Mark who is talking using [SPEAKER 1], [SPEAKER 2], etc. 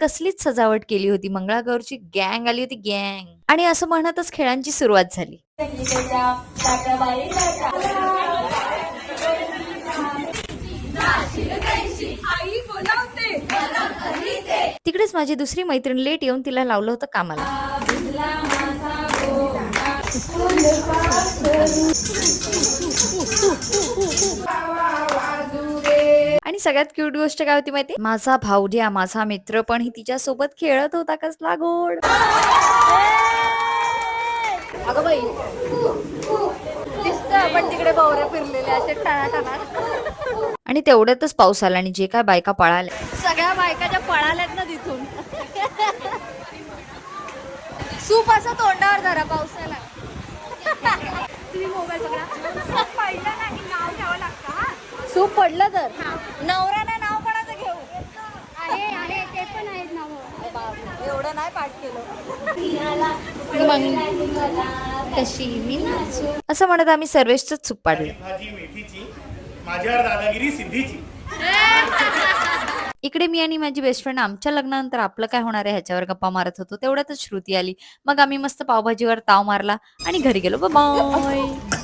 [SPEAKER 1] कसलीच सजावट केली होती. मंगळागौरची गँग आली होती, गँग. आणि असं म्हणतच खेळांची सुरुवात झाली. तिकडेच माझी दुसरी मैत्रीण लेट येऊन तिला लावलं होतं कामाला. आणि सगळ्यात क्यूट गोष्ट काय होती माहिती, माझा भावड्या माझा मित्र पण तिच्या सोबत खेळत होता. कसला गोड.
[SPEAKER 2] अगं बाई दिसतं आपण तिकडे भोवऱ्या फिरलेल्या असे टाळा.
[SPEAKER 1] आणि तेवढ्यातच पाऊस आला आणि जे काय बायका पळाल्या,
[SPEAKER 2] सगळ्या बायका ज्या पळाल्यात ना तिथून. सूप असं तोंडावर धरा पावसाला. तुम्ही मोबाईल बघा. पडलं नाही नाव घ्यावं लागतं. सूप पडलं तर नवऱ्याला नाव कोणाचं घेऊ. आहे ते पण आहेत नाव. एवढं नाही पाठ केलं. कशी मी
[SPEAKER 1] असं म्हणत आम्ही सर्वेशच चूप पाडलं.
[SPEAKER 3] भाजी मेथीची माझ्यावर दादागिरी सिद्धीची.
[SPEAKER 1] इकडे मी आणि माझी बेस्ट फ्रेंड आमच्या लग्नानंतर आपलं काय होणार आहे ह्याच्यावर गप्पा मारत होतो. तेवढ्यातच श्रुती आली. मग आम्ही मस्त पावभाजीवर ताव मारला आणि घरी गेलो. बाय.